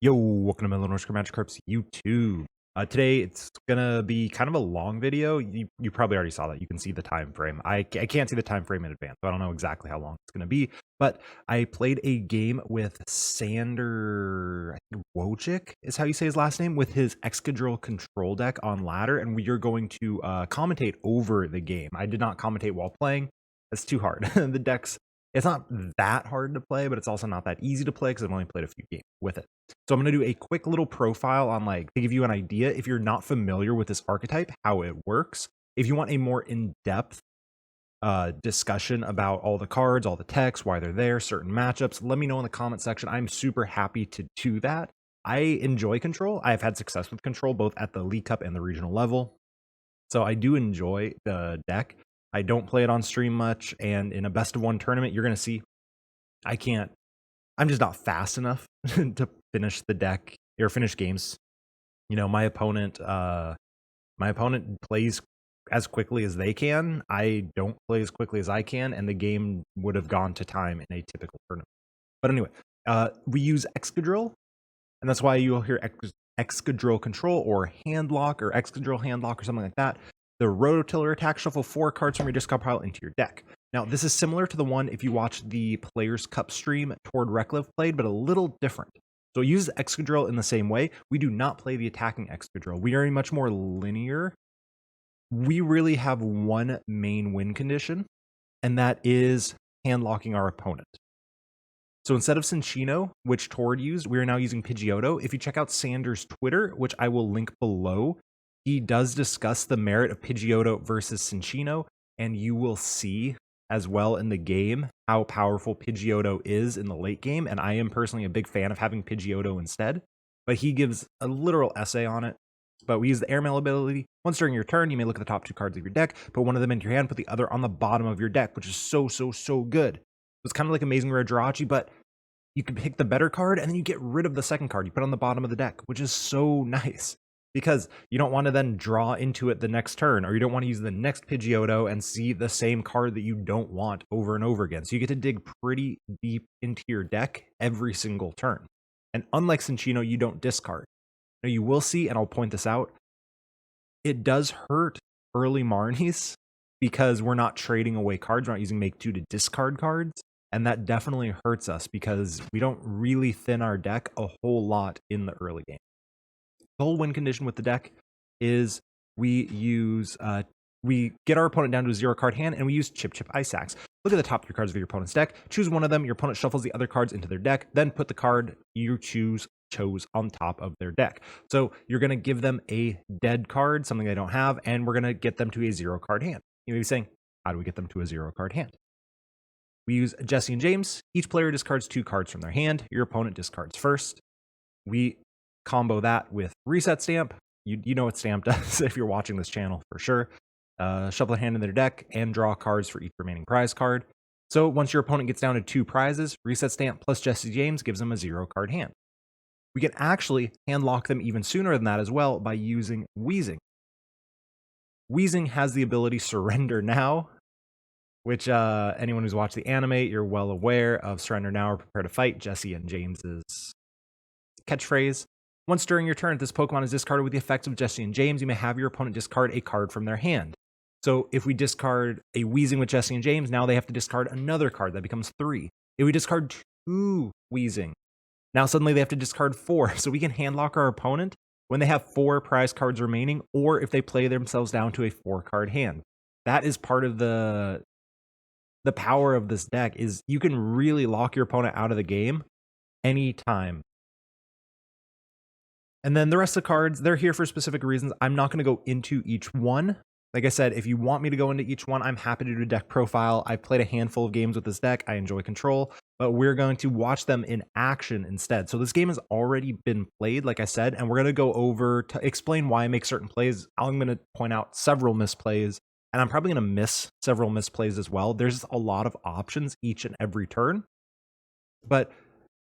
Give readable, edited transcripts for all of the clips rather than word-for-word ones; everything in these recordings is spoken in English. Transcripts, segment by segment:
Yo, welcome to Melon Magikarp's YouTube. Today it's gonna be kind of a long video. You probably already saw that. You can see the time frame. I can't see the time frame in advance, so I don't know exactly how long it's gonna be. But I played a game with Sander, I think Wojcik is how you say his last name, with his Excadrill control deck on ladder, and we are going to commentate over the game. I did not commentate while playing. That's too hard. The decks. It's not that hard to play, but it's also not that easy to play because I've only played a few games with it. So I'm going to do a quick little profile on to give you an idea if you're not familiar with this archetype, how it works. If you want a more in-depth discussion about all the cards, all the text, why they're there, certain matchups, let me know in the comment section. I'm super happy to do that. I enjoy Control. I've had success with Control both at the League Cup and the regional level. So I do enjoy the deck. I don't play it on stream much, and in a best of one tournament, you're going to see I'm just not fast enough to finish the deck or finish games. You know, my opponent plays as quickly as they can. I don't play as quickly as I can, and the game would have gone to time in a typical tournament. But anyway, we use Excadrill, and that's why you'll hear Excadrill Control or Handlock or Excadrill Handlock or something like that. The Rototiller attack, shuffle 4 cards from your discard pile into your deck. Now, this is similar to the one if you watch the Players Cup stream Toward Rekliv played, but a little different. So it uses Excadrill in the same way. We do not play the attacking Excadrill. We are much more linear. We really have one main win condition, and that is handlocking our opponent. So instead of Cinccino, which Tord used, we are now using Pidgeotto. If you check out Sander's Twitter, which I will link below, he does discuss the merit of Pidgeotto versus Cinccino, and you will see as well in the game how powerful Pidgeotto is in the late game, and I am personally a big fan of having Pidgeotto instead, but he gives a literal essay on it. But we use the Airmail ability. Once during your turn, you may look at the top 2 cards of your deck, put one of them into your hand, put the other on the bottom of your deck, which is so good. It's kind of like Amazing Rare Jirachi, but you can pick the better card, and then you get rid of the second card you put on the bottom of the deck, which is so nice. Because you don't want to then draw into it the next turn, or you don't want to use the next Pidgeotto and see the same card that you don't want over and over again. So you get to dig pretty deep into your deck every single turn. And unlike Cinccino, you don't discard. Now you will see, and I'll point this out, it does hurt early Marnies because we're not trading away cards. We're not using Make 2 to discard cards. And that definitely hurts us because we don't really thin our deck a whole lot in the early game. The whole win condition with the deck is we get our opponent down to a 0-card hand, and we use Chip-Chip Ice Axe. Look at the top 3 cards of your opponent's deck. Choose one of them. Your opponent shuffles the other cards into their deck. Then put the card you chose on top of their deck. So you're going to give them a dead card, something they don't have, and we're going to get them to a 0-card hand. You may be saying, how do we get them to a 0-card hand? We use Jessie and James. Each player discards 2 cards from their hand. Your opponent discards first. We combo that with Reset Stamp. You know what Stamp does if you're watching this channel for sure. Shuffle a hand in their deck and draw cards for each remaining prize card. So once your opponent gets down to 2 prizes, Reset Stamp plus Jessie James gives them a 0-card hand. We can actually handlock them even sooner than that as well by using Weezing. Weezing has the ability Surrender Now, which anyone who's watched the anime, you're well aware of Surrender Now or Prepare to Fight, Jessie and James's catchphrase. Once during your turn, if this Pokemon is discarded with the effects of Jessie and James, you may have your opponent discard a card from their hand. So if we discard a Weezing with Jessie and James, now they have to discard another card. That becomes 3. If we discard 2 Weezing, now suddenly they have to discard 4. So we can handlock our opponent when they have 4 prize cards remaining, or if they play themselves down to a 4-card hand. That is part of the power of this deck, is you can really lock your opponent out of the game anytime. And then the rest of the cards, they're here for specific reasons. I'm not going to go into each one. Like I said, if you want me to go into each one, I'm happy to do a deck profile. I've played a handful of games with this deck. I enjoy Control, but we're going to watch them in action instead. So this game has already been played, like I said, and we're going to go over to explain why I make certain plays. I'm going to point out several misplays, and I'm probably going to miss several misplays as well. There's a lot of options each and every turn, but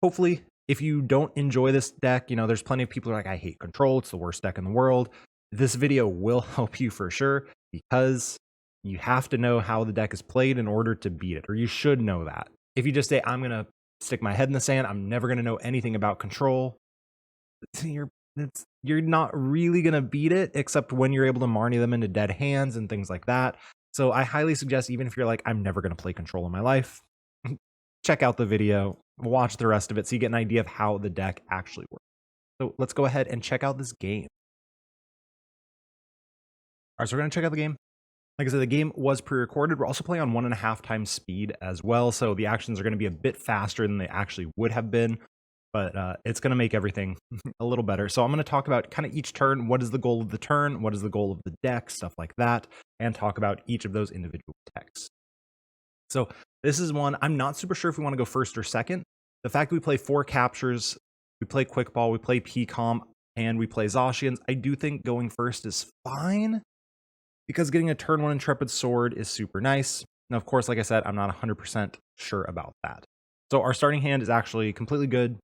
hopefully, if you don't enjoy this deck, you know, there's plenty of people who are like, I hate Control, it's the worst deck in the world. This video will help you for sure, because you have to know how the deck is played in order to beat it, or you should know that. If you just say, I'm going to stick my head in the sand, I'm never going to know anything about Control, you're not really gonna beat it, except when you're able to Marnie them into dead hands and things like that. So I highly suggest, even if you're like, I'm never gonna play Control in my life, check out the video, watch the rest of it so you get an idea of how the deck actually works. So let's go ahead and check out this game. All right, so we're gonna check out the game. Like I said, the game was pre-recorded. We're also playing on 1.5 times speed as well, so the actions are going to be a bit faster than they actually would have been, but it's going to make everything a little better. So I'm going to talk about kind of each turn, what is the goal of the turn, what is the goal of the deck, stuff like that, and talk about each of those individual decks. So this is one, I'm not super sure if we want to go first or second. The fact that we play 4 captures, we play Quick Ball, we play PCOM, and we play Zacians, I do think going first is fine, because getting a turn 1 Intrepid Sword is super nice. Now, of course, like I said, I'm not 100% sure about that. So our starting hand is actually completely good,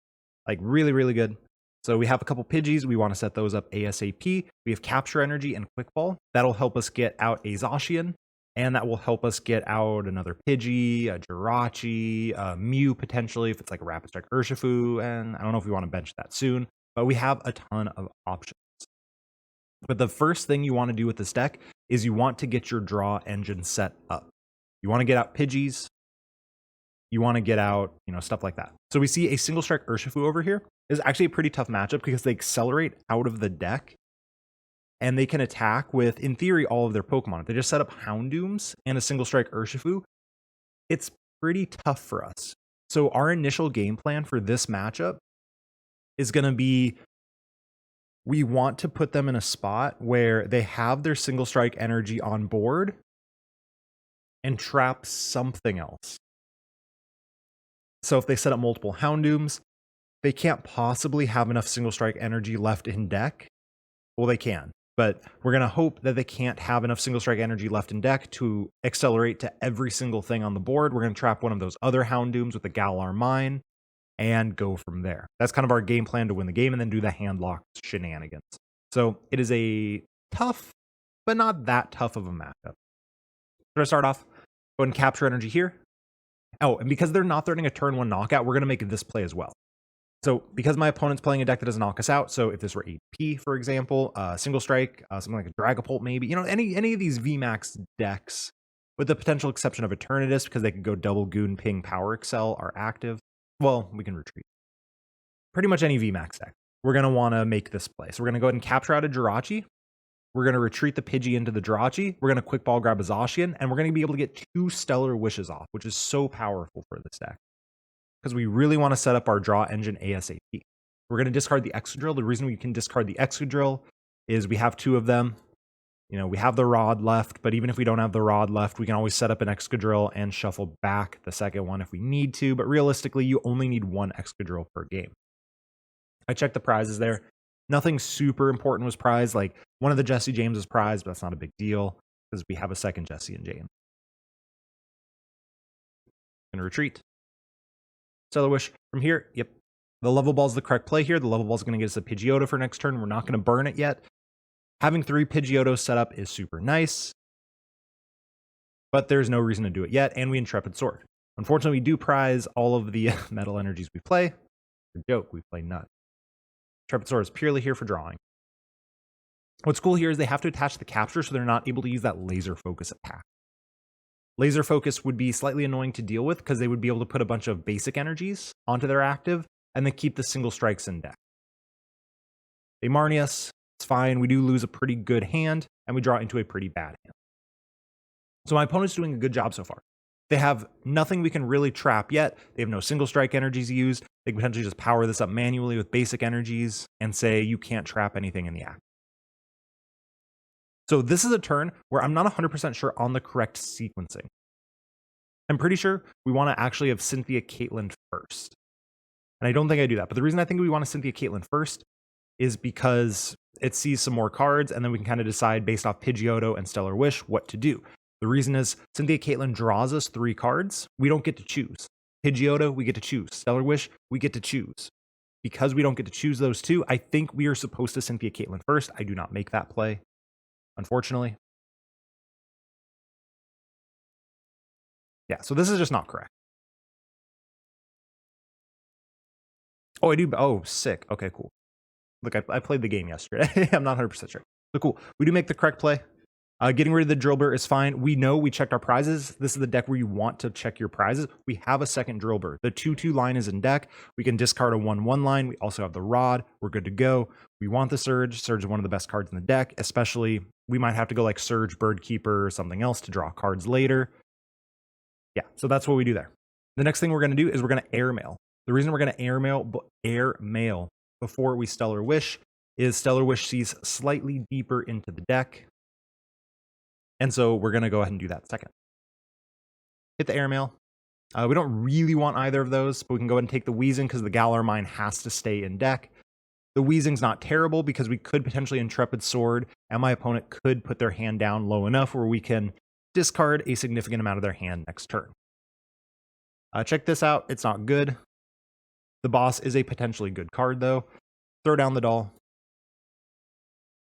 like really, really good. So we have a couple Pidgeys. We want to set those up ASAP. We have Capture Energy and Quick Ball. That'll help us get out a Zacian, and that will help us get out another Pidgey, a Jirachi, a Mew potentially, if it's like a Rapid Strike Urshifu, and I don't know if we want to bench that soon, but we have a ton of options. But the first thing you want to do with this deck is you want to get your draw engine set up. You want to get out Pidgeys. You want to get out, stuff like that. So we see a single strike Urshifu over here is actually a pretty tough matchup because they accelerate out of the deck and they can attack with, in theory, all of their Pokemon. If they just set up Houndooms and a single strike Urshifu, it's pretty tough for us. So our initial game plan for this matchup is going to be, we want to put them in a spot where they have their single strike energy on board and trap something else. So if they set up multiple Houndooms, they can't possibly have enough single strike energy left in deck. Well, they can, but we're going to hope that they can't have enough single strike energy left in deck to accelerate to every single thing on the board. We're going to trap one of those other Houndooms with the Galar Mine and go from there. That's kind of our game plan to win the game, and then do the handlock shenanigans. So it is a tough, but not that tough of a matchup. So to start off, go ahead and Capture Energy here. Oh, and because they're not threatening a turn 1 knockout, we're going to make this play as well. So because my opponent's playing a deck that doesn't knock us out, so if this were AP, for example, single strike, something like a Dragapult maybe, any of these VMAX decks, with the potential exception of Eternatus, because they could go double Goon, Ping, Power Excel, are active. Well, we can retreat. Pretty much any VMAX deck, we're going to want to make this play. So we're going to go ahead and capture out a Jirachi. We're going to retreat the Pidgey into the Jirachi. We're going to Quick Ball grab a Zacian, and we're going to be able to get 2 Stellar Wishes off, which is so powerful for this deck, because we really want to set up our draw engine ASAP. We're going to discard the Excadrill. The reason we can discard the Excadrill is we have 2 of them. We have the Rod left, but even if we don't have the Rod left, we can always set up an Excadrill and shuffle back the second one if we need to, but realistically, you only need 1 Excadrill per game. I checked the prizes there. Nothing super important was prized. Like, one of the Jessie James was prized, but that's not a big deal because we have a second Jessie and James. Gonna retreat. Stellar Wish from here. Yep. The Level Ball is the correct play here. The Level Ball is going to get us a Pidgeotto for next turn. We're not going to burn it yet. Having 3 Pidgeottos set up is super nice, but there's no reason to do it yet, and we Intrepid Sword. Unfortunately, we do prize all of the metal energies we play. For joke, we play none. Intrepid Sword is purely here for drawing. What's cool here is they have to attach the capture, so they're not able to use that laser focus attack. Laser focus would be slightly annoying to deal with because they would be able to put a bunch of basic energies onto their active and then keep the single strikes in deck. They Marnie us. It's fine. We do lose a pretty good hand, and we draw into a pretty bad hand. So my opponent's doing a good job so far. They have nothing we can really trap yet. They have no single strike energies used. They can potentially just power this up manually with basic energies and say you can't trap anything in the act. So this is a turn where I'm not 100% sure on the correct sequencing. I'm pretty sure we want to actually have Cynthia Caitlin first. And I don't think I do that. But the reason I think we want to Cynthia Caitlin first is because it sees some more cards, and then we can kind of decide based off Pidgeotto and Stellar Wish what to do. The reason is Cynthia Caitlin draws us 3 cards. We don't get to choose. Pidgeotto, we get to choose. Stellar Wish, we get to choose. Because we don't get to choose those 2, I think we are supposed to Cynthia Caitlin first. I do not make that play, unfortunately. Yeah, so this is just not correct. Oh, I do. Oh, sick. Okay, cool. Look, I played the game yesterday. I'm not 100% sure. So cool. We do make the correct play. Getting rid of the Drilbur is fine. We know we checked our prizes. This is the deck where you want to check your prizes. We have a second Drilbur. The 2/2 line is in deck. We can discard a 1/1 line. We also have the Rod. We're good to go. We want the Surge. Surge is one of the best cards in the deck, especially we might have to go like Surge, Bird Keeper, or something else to draw cards later. Yeah, so that's what we do there. The next thing we're going to do is we're going to airmail. The reason we're going to airmail before we Stellar Wish is Stellar Wish sees slightly deeper into the deck. And so we're going to go ahead and do that second. Hit the airmail. We don't really want either of those, but we can go ahead and take the Weezing because the Galar Mine has to stay in deck. The Weezing's not terrible because we could potentially Intrepid Sword, and my opponent could put their hand down low enough where we can discard a significant amount of their hand next turn. Check this out. It's not good. The Boss is a potentially good card, though. Throw down the Doll.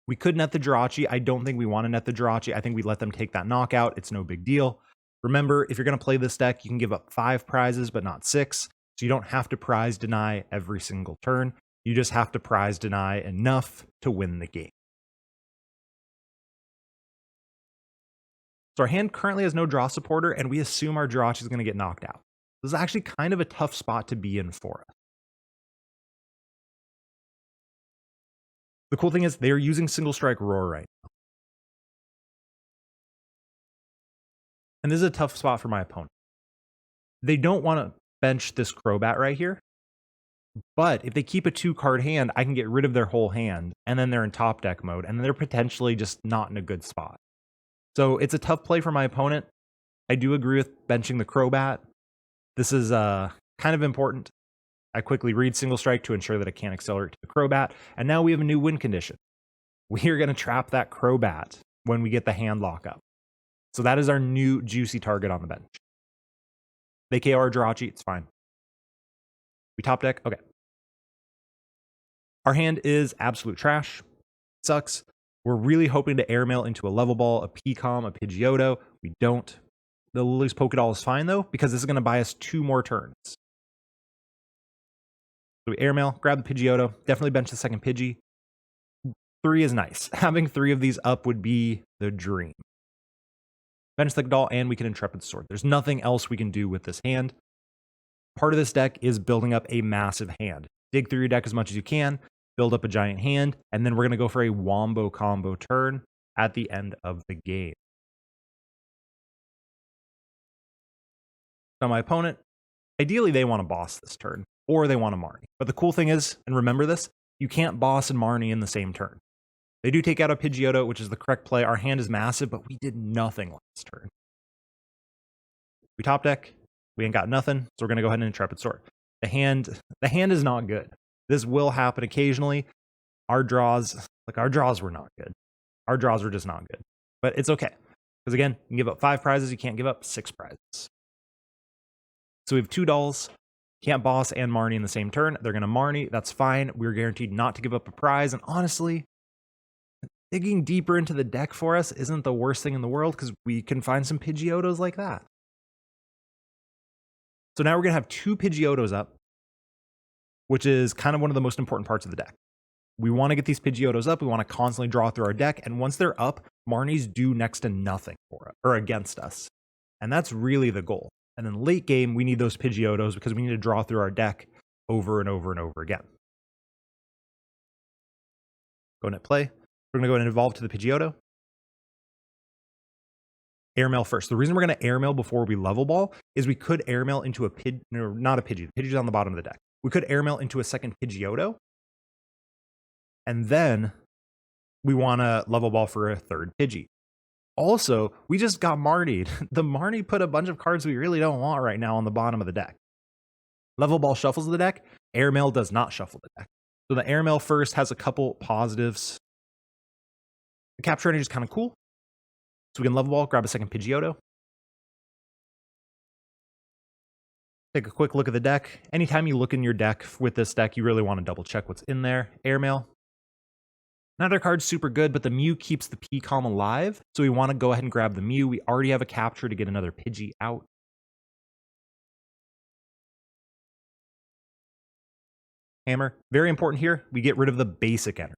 We could net the Jirachi. I don't think we want to net the Jirachi. I think we let them take that knockout. It's no big deal. Remember, if you're going to play this deck, you can give up 5 prizes, but not 6. So you don't have to prize deny every single turn. You just have to prize deny enough to win the game. So our hand currently has no draw supporter, and we assume our Jirachi is going to get knocked out. This is actually kind of a tough spot to be in for us. The cool thing is they are using Single Strike Roar right now. And this is a tough spot for my opponent. They don't want to bench this Crobat right here. But if they keep a 2-card hand, I can get rid of their whole hand, and then they're in top deck mode, and they're potentially just not in a good spot. So it's a tough play for my opponent. I do agree with benching the Crobat. This is kind of important. I quickly read Single Strike to ensure that it can't accelerate to the Crobat, and now we have a new win condition. We are going to trap that Crobat when we get the Handlock up. So that is our new juicy target on the bench. They KO our Jirachi, it's fine. We top deck, okay. Our hand is absolute trash. Sucks. We're really hoping to airmail into a Level Ball, a Pecom, a Pidgeotto. We don't. The Lillie's Pokédoll is fine though, because this is going to buy us 2 more turns. So we airmail, grab the Pidgeotto, definitely bench the second Pidgey. 3 is nice. Having 3 of these up would be the dream. Bench the doll, and we can Intrepid Sword. There's nothing else we can do with this hand. Part of this deck is building up a massive hand. Dig through your deck as much as you can, build up a giant hand, and then we're going to go for a Wombo Combo turn at the end of the game. Now my opponent, ideally they want to boss this turn, or they want to Marnie. But the cool thing is, and remember this, you can't boss and Marnie in the same turn. They do take out a Pidgeotto, which is the correct play. Our hand is massive, but we did nothing last turn. We top deck. We ain't got nothing, so we're going to go ahead and Intrepid Sword. The hand is not good. This will happen occasionally. Our draws were not good. Our draws were just not good. But it's okay. Because again, you can give up 5 prizes, you can't give up 6 prizes. So we have 2 dolls. Can't boss and Marnie in the same turn. They're going to Marnie. That's fine. We're guaranteed not to give up a prize. And honestly, digging deeper into the deck for us isn't the worst thing in the world because we can find some Pidgeottos like that. So now we're going to have 2 Pidgeottos up, which is kind of one of the most important parts of the deck. We want to get these Pidgeottos up. We want to constantly draw through our deck. And once they're up, Marnies do next to nothing for us, or against us. And that's really the goal. And then late game, we need those Pidgeottos because we need to draw through our deck over and over and over again. Go net play. We're going to go and evolve to the Pidgeotto. Airmail first. The reason we're going to airmail before we level ball is we could airmail into a not a Pidgey. The Pidgey's on the bottom of the deck. We could airmail into a second Pidgeotto. And then we want to level ball for a third Pidgey. Also, we just got Marnied. The Marnie put a bunch of cards we really don't want right now on the bottom of the deck. Level ball shuffles the deck. Airmail does not shuffle the deck. So the airmail first has a couple positives. The capture energy is kind of cool. So we can level ball, grab a second Pidgeotto. Take a quick look at the deck. Anytime you look in your deck with this deck, you really want to double check what's in there. Airmail. Neither card's super good, but the Mew keeps the Pecom alive. So we want to go ahead and grab the Mew. We already have a capture to get another Pidgey out. Hammer. Very important here, we get rid of the basic energy.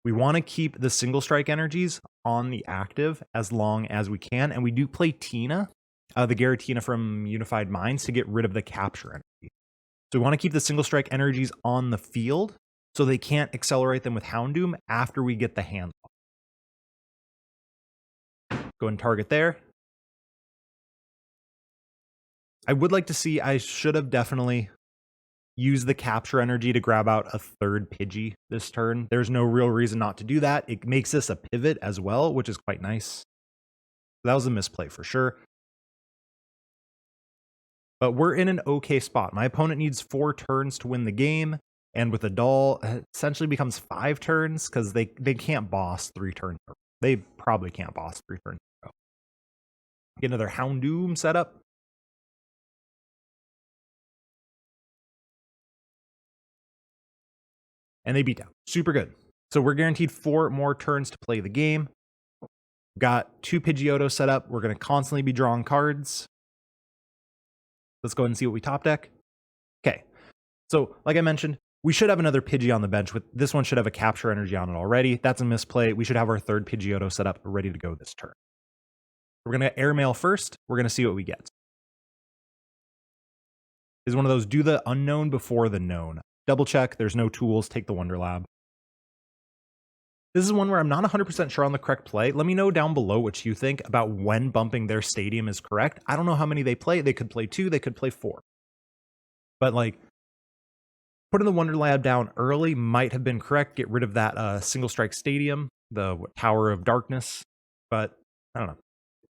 We want to keep the single strike energies on the active as long as we can, and we do play Tina, the Giratina from Unified Minds, to get rid of the capture energy. So we want to keep the single strike energies on the field so they can't accelerate them with Houndoom after we get the Handlock. Go ahead and target there. I would like to see, I should have definitely used the capture energy to grab out a third Pidgey this turn. There's no real reason not to do that. It makes this a pivot as well, which is quite nice. That was a misplay for sure. But we're in an okay spot. My opponent needs 4 turns to win the game, and with a doll, it essentially becomes 5 turns because they can't boss 3 turns. They probably can't boss 3 turns. Get another Houndoom setup. And they beat down. Super good. So we're guaranteed 4 more turns to play the game. Got 2 Pidgeotto set up. We're going to constantly be drawing cards. Let's go ahead and see what we top deck. Okay. So like I mentioned, we should have another Pidgey on the bench. With this one should have a capture energy on it already. That's a misplay. We should have our third Pidgeotto set up ready to go this turn. We're going to airmail first. We're going to see what we get. Is one of those do the unknown before the known. Double check, there's no tools, take the Wonder Lab. This is one where I'm not 100% sure on the correct play. Let me know down below what you think about when bumping their stadium is correct. I don't know how many they play. They could play 2, they could play 4. But like, putting the Wonder Lab down early might have been correct. Get rid of that single strike stadium, the Tower of Darkness. But I don't know.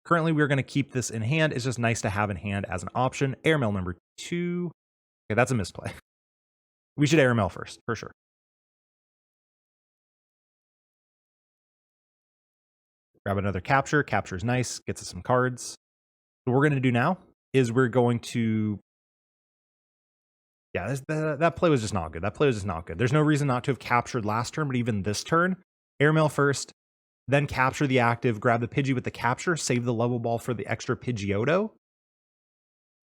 Currently, we're going to keep this in hand. It's just nice to have in hand as an option. Airmail number 2. Okay, that's a misplay. We should airmail first, for sure. Grab another capture. Capture's nice. Gets us some cards. What we're going to do now is we're going to... Yeah, that play was just not good. That play was just not good. There's no reason not to have captured last turn, but even this turn, airmail first, then capture the active, grab the Pidgey with the capture, save the level ball for the extra Pidgeotto.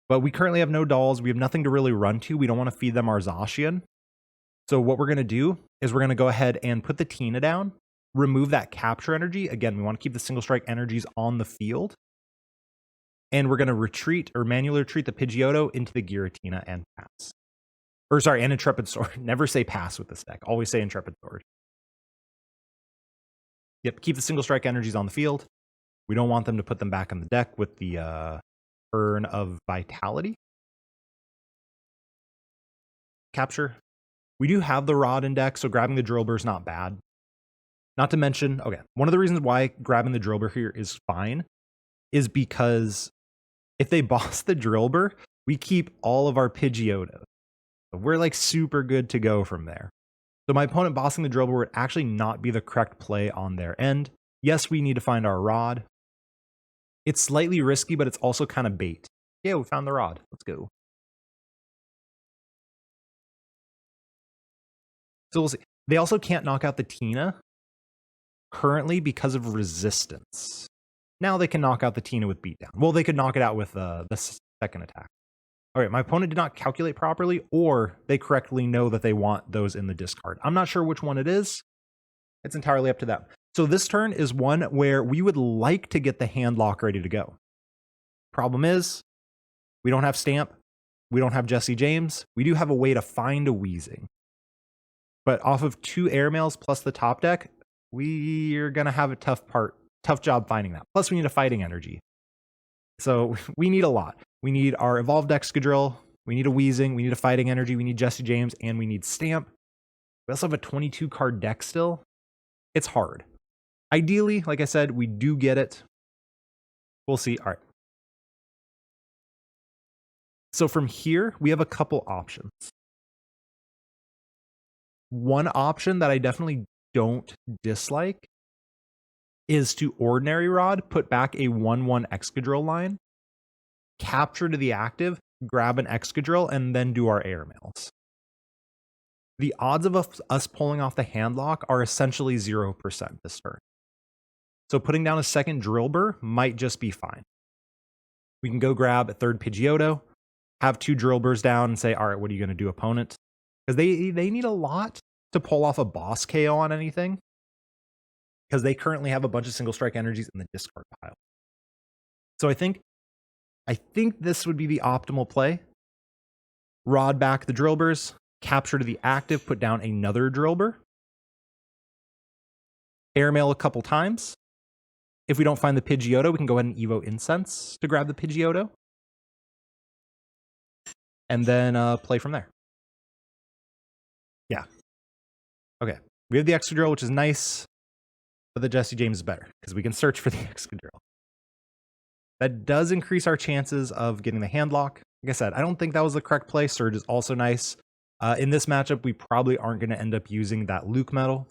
But we currently have no dolls. We have nothing to really run to. We don't want to feed them our Zacian. So what we're going to do is we're going to go ahead and put the Tina down, remove that capture energy. Again, we want to keep the single strike energies on the field. And we're going to retreat or manually retreat the Pidgeotto into the Giratina and pass. Or sorry, and Intrepid Sword. Never say pass with this deck. Always say Intrepid Sword. Yep, keep the single strike energies on the field. We don't want them to put them back on the deck with the Urn of Vitality. Capture. We do have the Rod in deck, so grabbing the Drilbur is not bad. Not to mention, okay, one of the reasons why grabbing the Drilbur here is fine is because if they boss the Drilbur, we keep all of our Pidgeottos. So we're like super good to go from there. So my opponent bossing the Drilbur would actually not be the correct play on their end. Yes, we need to find our Rod. It's slightly risky, but it's also kind of bait. Yeah, we found the Rod. Let's go. So we'll see. They also can't knock out the Tina currently because of resistance. Now they can knock out the Tina with beatdown. Well, they could knock it out with the second attack. All right, my opponent did not calculate properly, or they correctly know that they want those in the discard. I'm not sure which one it is. It's entirely up to them. So this turn is one where we would like to get the Handlock ready to go. Problem is, we don't have Stamp. We don't have Jessie James. We do have a way to find a Weezing. But off of 2 airmails plus the top deck, we're going to have a tough job finding that. Plus, we need a fighting energy. So we need a lot. We need our evolved Excadrill. We need a Weezing. We need a fighting energy. We need Jessie James, and we need Stamp. We also have a 22 card deck still. It's hard. Ideally, like I said, we do get it. We'll see. All right. So from here, we have a couple options. One option that I definitely don't dislike is to Ordinary Rod, put back a 1/1 Excadrill line, capture to the active, grab an Excadrill, and then do our airmails. The odds of us pulling off the Handlock are essentially 0% this turn. So putting down a second Drilbur might just be fine. We can go grab a third Pidgeotto, have 2 Drilburs down, and say, all right, what are you going to do, opponent? because they need a lot to pull off a boss KO on anything, because they currently have a bunch of single strike energies in the discard pile. So I think this would be the optimal play. Rod back the Drilburs, capture to the active, put down another Drilbur, airmail a couple times. If we don't find the Pidgeotto, we can go ahead and Evo Incense to grab the Pidgeotto, and then play from there. Yeah. Okay. We have the Excadrill, which is nice, but the Jessie James is better because we can search for the Excadrill. That does increase our chances of getting the Handlock. Like I said, I don't think that was the correct play. Surge is also nice. In this matchup, we probably aren't going to end up using that Luke Metal.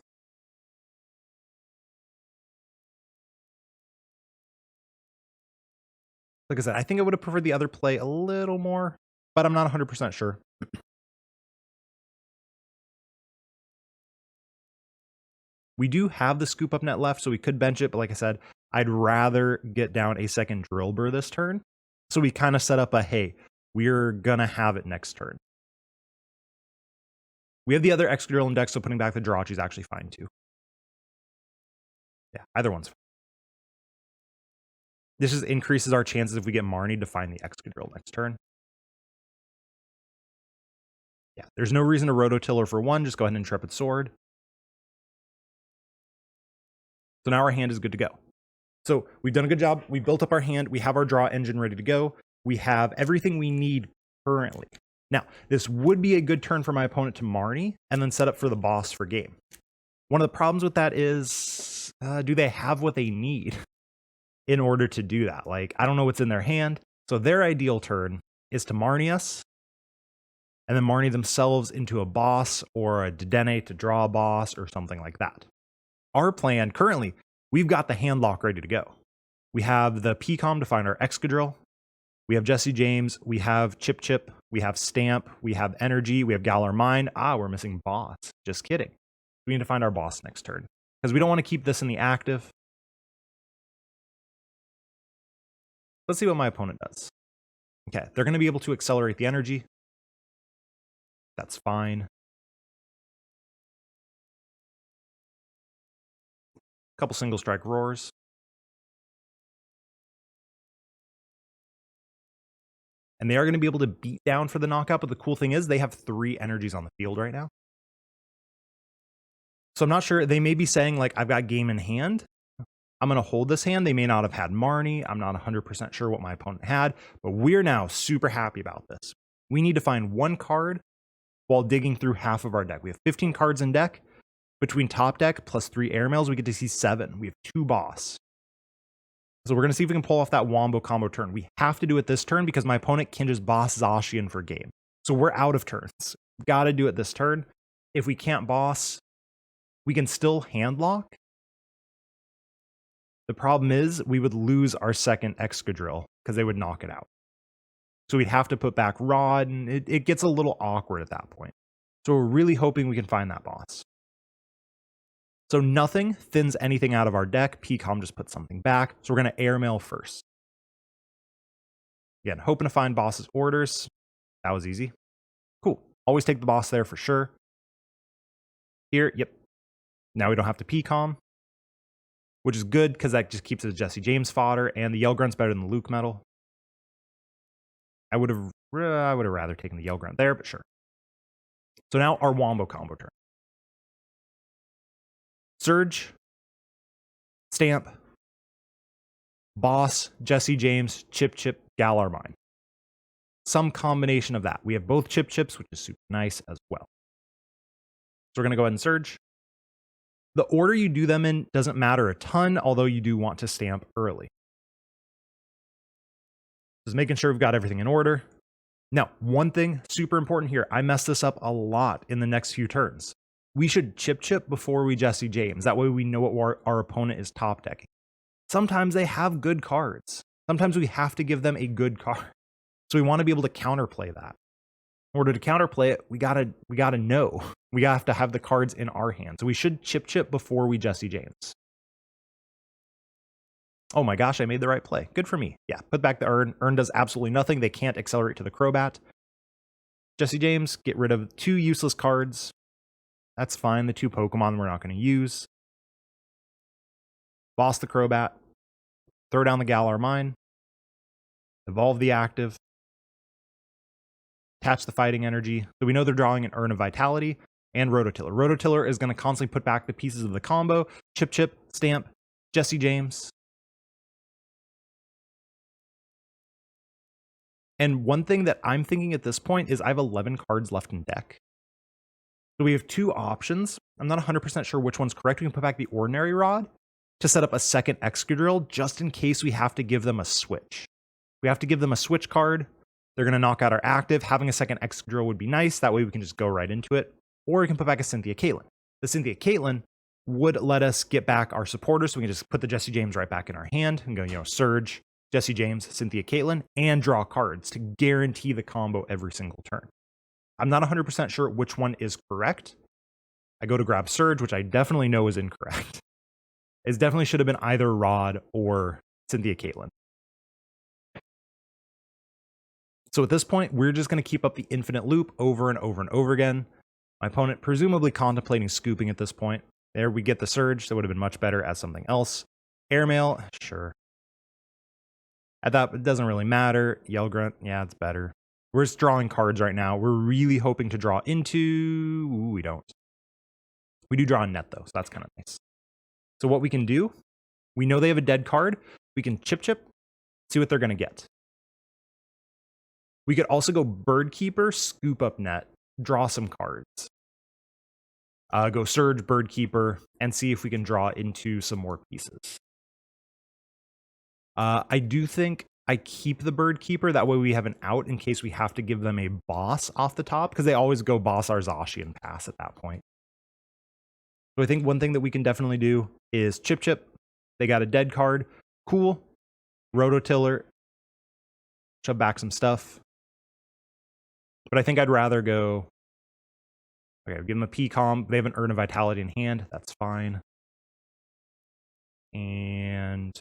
Like I said, I think I would have preferred the other play a little more, but I'm not 100% sure. We do have the Scoop Up Net left, so we could bench it, but like I said, I'd rather get down a second Drilbur this turn. So we kind of set up a, hey, we're going to have it next turn. We have the other Excadrill in deck, so putting back the Jirachi is actually fine too. Yeah, either one's fine. This just increases our chances if we get Marnie to find the Excadrill next turn. Yeah, there's no reason to Rototiller for one. Just go ahead and Intrepid Sword. So now our hand is good to go. So we've done a good job. We built up our hand. We have our draw engine ready to go. We have everything we need currently. Now, this would be a good turn for my opponent to Marnie and then set up for the boss for game. One of the problems with that is, do they have what they need in order to do that? Like, I don't know what's in their hand. So their ideal turn is to Marnie us and then Marnie themselves into a boss or a Dedenne to draw a boss or something like that. Our plan currently, we've got the Handlock ready to go. We have the PCOM to find our Excadrill. We have Jessie James. We have Chip-Chip. We have Stamp. We have Energy. We have Galar Mine. We're missing Boss. Just kidding. We need to find our boss next turn because we don't want to keep this in the active. Let's see what my opponent does. Okay, they're going to be able to accelerate the energy. That's fine. Couple single strike roars. And they are going to be able to beat down for the knockout, but the cool thing is they have 3 energies on the field right now. So I'm not sure. They may be saying, like, I've got game in hand. I'm going to hold this hand. They may not have had Marnie. I'm not 100% sure what my opponent had, but we're now super happy about this. We need to find 1 card while digging through half of our deck. We have 15 cards in deck. Between top deck plus 3 airmails, we get to see 7. We have 2 boss. So we're going to see if we can pull off that Wombo combo turn. We have to do it this turn because my opponent can just boss Zacian for game. So we're out of turns. Got to do it this turn. If we can't boss, we can still Handlock. The problem is we would lose our second Excadrill because they would knock it out. So we'd have to put back Rod, and it gets a little awkward at that point. So we're really hoping we can find that boss. So nothing thins anything out of our deck. PCOM just puts something back. So we're going to airmail first. Again, hoping to find boss's orders. That was easy. Cool. Always take the boss there for sure. Here, yep. Now we don't have to PCOM, which is good because that just keeps it as Jessie James fodder, and the Yell Grunt's better than the Luke Metal. I would have rather taken the Yell Grunt there, but sure. So now our Wombo combo turn. Surge, Stamp, Boss, Jessie James, Chip-Chip, Galar Mine. Some combination of that. We have both Chip-Chips, which is super nice as well. So we're going to go ahead and Surge. The order you do them in doesn't matter a ton, although you do want to Stamp early. Just making sure we've got everything in order. Now, one thing super important here. I messed this up a lot in the next few turns. We should Chip-Chip before we Jessie James. That way we know what our opponent is top decking. Sometimes they have good cards. Sometimes we have to give them a good card. So we want to be able to counterplay that. In order to counterplay it, we gotta know. We have to have the cards in our hand. So we should Chip-Chip before we Jessie James. Oh my gosh, I made the right play. Good for me. Yeah, put back the Urn. Urn does absolutely nothing. They can't accelerate to the Crobat. Jessie James, get rid of 2 useless cards. That's fine. The 2 Pokemon we're not going to use. Boss the Crobat. Throw down the Galar Mine. Evolve the active. Attach the Fighting Energy. So we know they're drawing an Urn of Vitality and Rototiller. Rototiller is going to constantly put back the pieces of the combo. Chip-Chip, Stamp, Jessie James. And one thing that I'm thinking at this point is I have 11 cards left in deck. So we have 2 options. I'm not 100% sure which one's correct. We can put back the Ordinary Rod to set up a second Excadrill just in case we have to give them a switch. We have to give them a switch card. They're going to knock out our active. Having a second Excadrill would be nice. That way we can just go right into it. Or we can put back a Cynthia Caitlin. The Cynthia Caitlin would let us get back our supporters, so we can just put the Jessie James right back in our hand and go, Surge, Jessie James, Cynthia Caitlin, and draw cards to guarantee the combo every single turn. I'm not 100% sure which one is correct. I go to grab Surge, which I definitely know is incorrect. It definitely should have been either Rod or Cynthia Caitlin. So at this point, we're just going to keep up the infinite loop over and over and over again. My opponent presumably contemplating scooping at this point. There we get the Surge, so it would have been much better as something else. Airmail, sure. At that, it doesn't really matter. Yell Grunt, yeah, it's better. We're just drawing cards right now. We're really hoping to draw into... Ooh, we don't. We do draw a net, though, so that's kind of nice. So what we can do, we know they have a dead card. We can Chip-Chip, see what they're going to get. We could also go Bird Keeper, Scoop Up Net, draw some cards. Go Surge, Bird Keeper, and see if we can draw into some more pieces. I do think I keep the Bird Keeper. That way we have an out in case we have to give them a boss off the top, because they always go boss our Zacian pass at that point. So I think one thing that we can definitely do is Chip-Chip. They got a dead card. Cool. Rototiller. Shove back some stuff. But I think I'd rather go... Okay, give them a P-Com. They have an Urn of Vitality in hand. That's fine. And...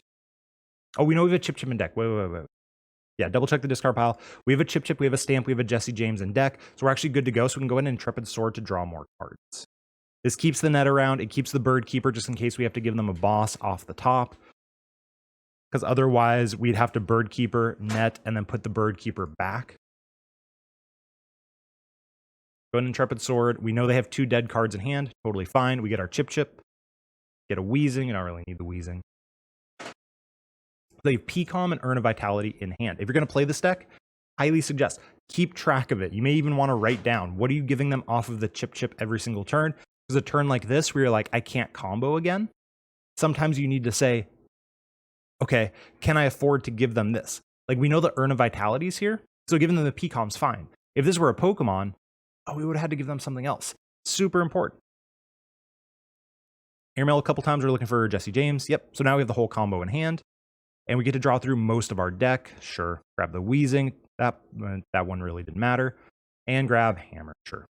Oh, we know we have a Chip-Chip in deck. Wait. Yeah, double check the discard pile. We have a Chip-Chip, we have a Stamp, we have a Jessie James in deck. So we're actually good to go. So we can go ahead and Intrepid Sword to draw more cards. This keeps the net around. It keeps the Bird Keeper just in case we have to give them a boss off the top. Because otherwise, we'd have to Bird Keeper, net, and then put the Bird Keeper back. Go ahead and Intrepid Sword. We know they have 2 dead cards in hand. Totally fine. We get our Chip-Chip. Get a Weezing. You don't really need the Weezing. They have P-Com and Urn of Vitality in hand. If you're going to play this deck, highly suggest keep track of it. You may even want to write down, what are you giving them off of the Chip-Chip every single turn? Because a turn like this, where you're like, I can't combo again, sometimes you need to say, okay, can I afford to give them this? Like, we know the Urn of Vitality is here, so giving them the P-Com's fine. If this were a Pokemon, oh, we would have had to give them something else. Super important. Airmail a couple times, we're looking for Jessie James. Yep, so now we have the whole combo in hand. And we get to draw through most of our deck. Sure, grab the Weezing. That one really didn't matter. And grab Hammer, sure.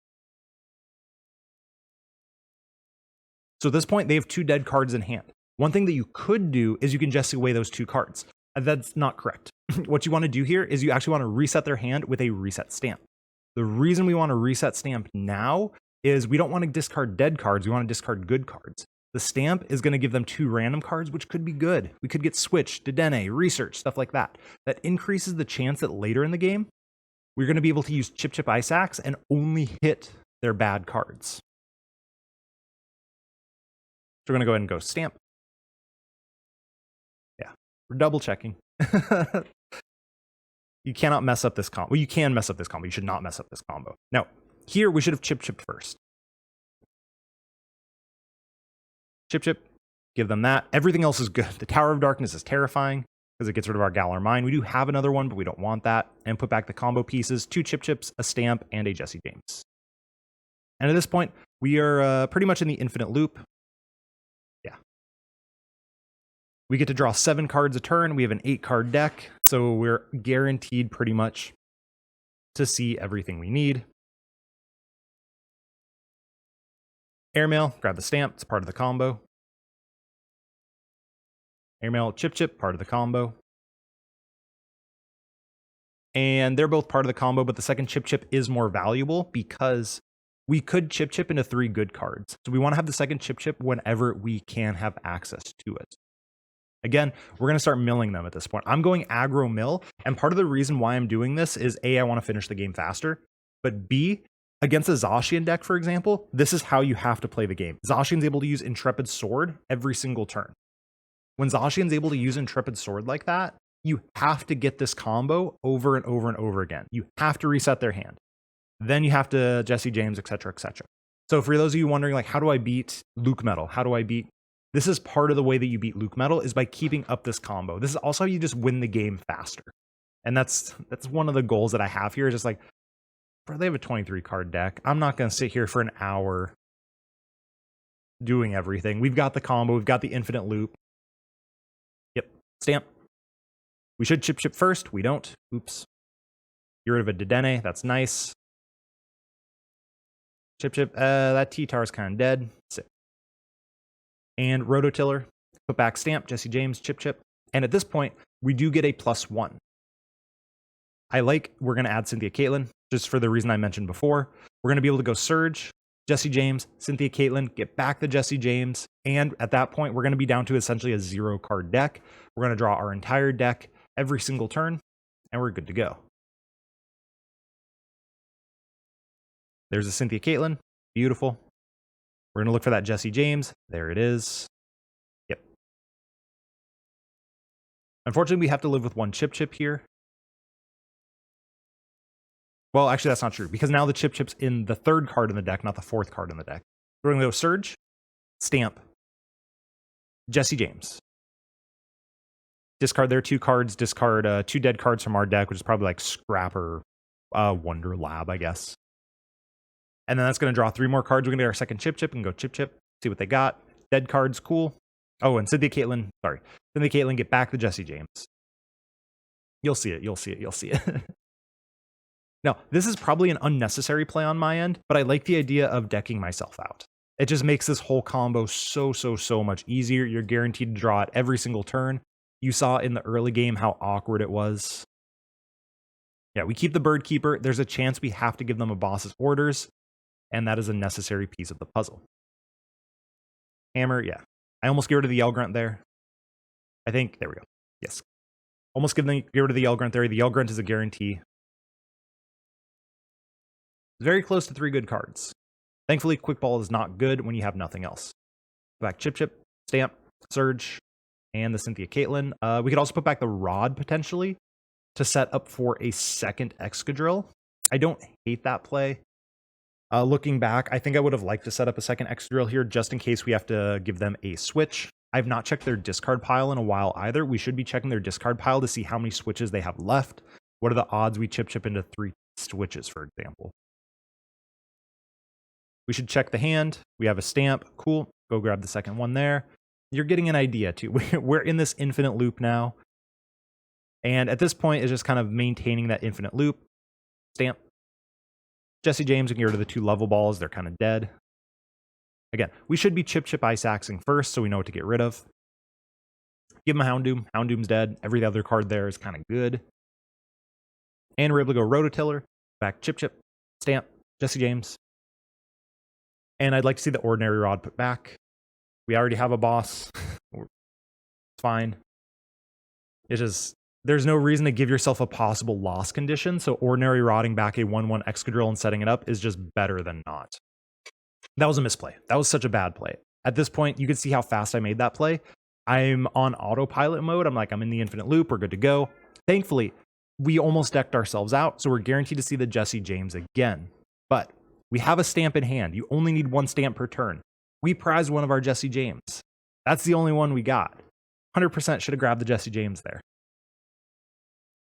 So at this point, they have 2 dead cards in hand. One thing that you could do is you can Jessie away those 2 cards. That's not correct. What you want to do here is you actually want to reset their hand with a reset stamp. The reason we want to reset stamp now is we don't want to discard dead cards. We want to discard good cards. The stamp is going to give them 2 random cards, which could be good. We could get Switch, Dedenne, Research, stuff like that. That increases the chance that later in the game, we're going to be able to use Chip-Chip Ice Axe and only hit their bad cards. So we're going to go ahead and go Stamp. Yeah, we're double checking. You cannot mess up this combo. Well, you can mess up this combo. You should not mess up this combo. Now, here we should have Chip-Chipped first. Chip-Chip, give them that. Everything else is good. The Tower of Darkness is terrifying because it gets rid of our Galar Mine. We do have another one, but we don't want that. And put back the combo pieces, 2 Chip-Chips, a Stamp, and a Jessie James. And at this point, we are pretty much in the infinite loop. Yeah. We get to draw 7 cards a turn. We have an 8-card deck, so we're guaranteed pretty much to see everything we need. Airmail, grab the Stamp, it's part of the combo. Airmail, Chip-Chip, part of the combo. and they're both part of the combo, but the second Chip-Chip is more valuable because we could Chip-Chip into 3 good cards. So we want to have the second Chip-Chip whenever we can have access to it. Again, we're going to start milling them at this point. I'm going aggro mill, and part of the reason why I'm doing this is A, I want to finish the game faster, but B, against a Zacian deck, for example, this is how you have to play the game. Zacian's able to use Intrepid Sword every single turn. When Zacian's able to use Intrepid Sword like that, you have to get this combo over and over and over again. You have to reset their hand. Then you have to Jessie James, etc., etc. So for those of you wondering, like, how do I beat Lucametal? How do I beat... This is part of the way that you beat Lucametal is by keeping up this combo. This is also how you just win the game faster. And that's one of the goals that I have here, is just like, bro, they have a 23 card deck. I'm not going to sit here for an hour doing everything. We've got the combo. We've got the infinite loop. Yep. Stamp. We should Chip-Chip first. We don't. Oops. Get rid of a Dedenne. That's nice. Chip-Chip. That T-Tar is kind of dead. Sit. And Rototiller. Put back Stamp. Jessie James. Chip-Chip. And at this point, we do get a +1. We're going to add Cynthia Caitlin, just for the reason I mentioned before. We're going to be able to go Surge, Jessie James, Cynthia Caitlin, get back the Jessie James, and at that point, we're going to be down to essentially a 0-card deck. We're going to draw our entire deck every single turn, and we're good to go. There's a Cynthia Caitlin. Beautiful. We're going to look for that Jessie James. There it is. Yep. Unfortunately, we have to live with one Chip-Chip here. Well, actually, that's not true, because now the Chip-Chip's in the 3rd card in the deck, not the 4th card in the deck. We're going to go Surge, Stamp, Jessie James. Discard their 2 cards, discard 2 dead cards from our deck, which is probably like Scrapper, Wonder Lab, I guess. And then that's going to draw 3 more cards. We're going to get our second Chip-Chip and go Chip-Chip, see what they got. Dead cards, cool. Oh, and Cynthia Caitlin, get back the Jessie James. You'll see it, you'll see it, you'll see it. Now, this is probably an unnecessary play on my end, but I like the idea of decking myself out. It just makes this whole combo so much easier. You're guaranteed to draw it every single turn. You saw in the early game how awkward it was. Yeah, we keep the Bird Keeper. There's a chance we have to give them a boss's orders, and that is a necessary piece of the puzzle. Hammer, yeah. I almost get rid of the Yell Grunt there. I think, there we go. Yes. Almost get rid of the Yell Grunt there. The Yell Grunt is a guarantee. Very close to 3 good cards. Thankfully, Quick Ball is not good when you have nothing else. Back Chip-Chip, Stamp, Surge, and the Cynthia Caitlin. We could also put back the Rod, potentially, to set up for a second Excadrill. I don't hate that play. Looking back, I think I would have liked to set up a second Excadrill here, just in case we have to give them a switch. I've not checked their discard pile in a while either. We should be checking their discard pile to see how many switches they have left. What are the odds we Chip-Chip into 3 switches, for example? We should check the hand. We have a Stamp. Cool. Go grab the second one there. You're getting an idea, too. We're in this infinite loop now. And at this point, it's just kind of maintaining that infinite loop. Stamp. Jessie James, we can get rid of the 2 level balls. They're kind of dead. Again, we should be Chip-Chip Ice Axing first, so we know what to get rid of. Give him a Houndoom. Houndoom's dead. Every other card there is kind of good. And we're able to go Rototiller. Back Chip-Chip. Stamp. Jessie James. And I'd like to see the Ordinary Rod put back. We already have a boss. It's fine. It's just, there's no reason to give yourself a possible loss condition, so Ordinary Rodding back a 1/1 Excadrill and setting it up is just better than not. That was a misplay. That was such a bad play. At this point, you can see how fast I made that play. I'm on autopilot mode. I'm in the infinite loop. We're good to go. Thankfully, we almost decked ourselves out, so we're guaranteed to see the Jessie James again. But we have a Stamp in hand. You only need 1 Stamp per turn. We prized one of our Jessie James. That's the only one we got. 100% should have grabbed the Jessie James there.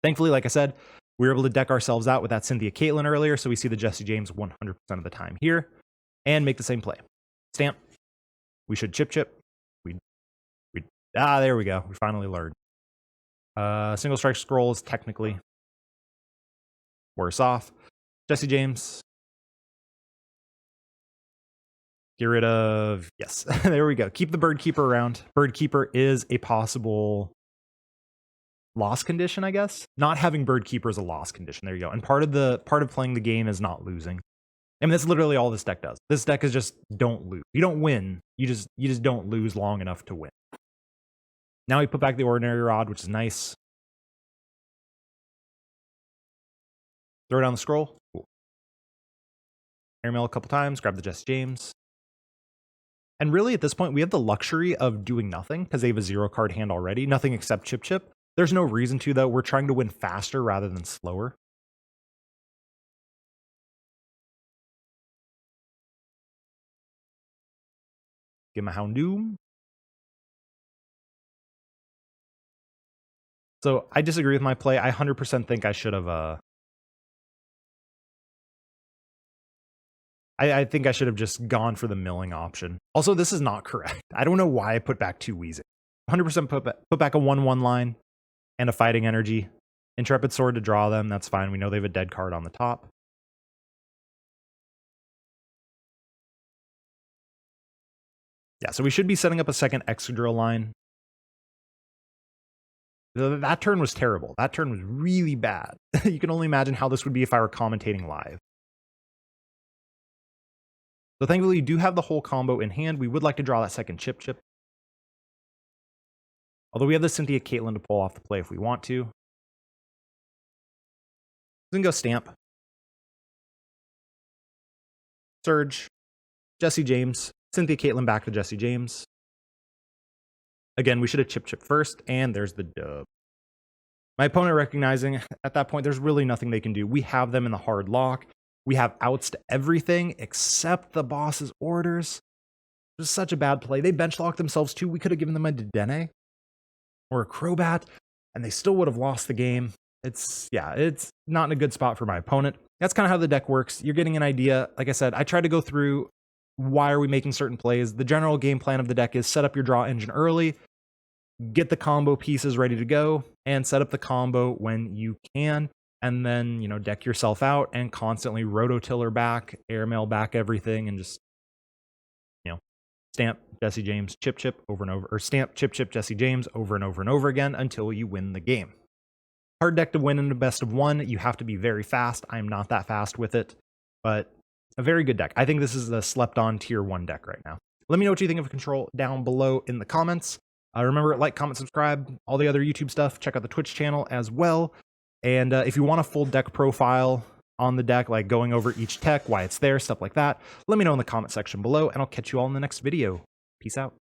Thankfully, like I said, we were able to deck ourselves out with that Cynthia Caitlin earlier, so we see the Jessie James 100% of the time here, and make the same play. Stamp. We should Chip-Chip. There we go. We finally learned. Single Strike Scroll is technically worse off. Jessie James. Get rid of, yes, there we go. Keep the Bird Keeper around. Bird Keeper is a possible loss condition, I guess. Not having Bird Keeper is a loss condition. There you go. And part of playing the game is not losing. I mean, that's literally all this deck does. This deck is just don't lose. You don't win. You just don't lose long enough to win. Now we put back the Ordinary Rod, which is nice. Throw down the scroll. Cool. Airmail a couple times. Grab the Jessie James. And really, at this point, we have the luxury of doing nothing because they have a 0-card hand already. Nothing except Chip-Chip. There's no reason to, though. We're trying to win faster rather than slower. Give him a Houndoom. So I disagree with my play. I 100% think I should have... I think I should have just gone for the milling option. Also, this is not correct. I don't know why I put back 2 Weezing. 100% put back a 1/1 line and a Fighting Energy. Intrepid Sword to draw them. That's fine. We know they have a dead card on the top. Yeah, so we should be setting up a second Excadrill line. That turn was terrible. That turn was really bad. You can only imagine how this would be if I were commentating live. So thankfully, you do have the whole combo in hand. We would like to draw that second Chip-Chip. Although we have the Cynthia Caitlin to pull off the play if we want to. Then go Stamp. Surge. Jessie James. Cynthia Caitlin back to Jessie James. Again, we should have Chip-Chip first, and there's the dub. My opponent recognizing at that point, there's really nothing they can do. We have them in the hard lock. We have outs to everything except the boss's orders. It was such a bad play. They bench locked themselves too. We could have given them a Dedenne or a Crobat, and they still would have lost the game. It's not in a good spot for my opponent. That's kind of how the deck works. You're getting an idea. Like I said, I tried to go through why are we making certain plays. The general game plan of the deck is set up your draw engine early, get the combo pieces ready to go, and set up the combo when you can. And then, deck yourself out and constantly rototiller back, airmail back everything, and just, stamp Jessie James, Chip-Chip over and over, or stamp Chip-Chip Jessie James over and over and over again until you win the game. Hard deck to win in a best of 1. You have to be very fast. I'm not that fast with it, but a very good deck. I think this is the slept-on tier 1 deck right now. Let me know what you think of Control down below in the comments. Remember, like, comment, subscribe, all the other YouTube stuff. Check out the Twitch channel as well. And if you want a full deck profile on the deck, like going over each tech, why it's there, stuff like that, let me know in the comment section below, and I'll catch you all in the next video. Peace out.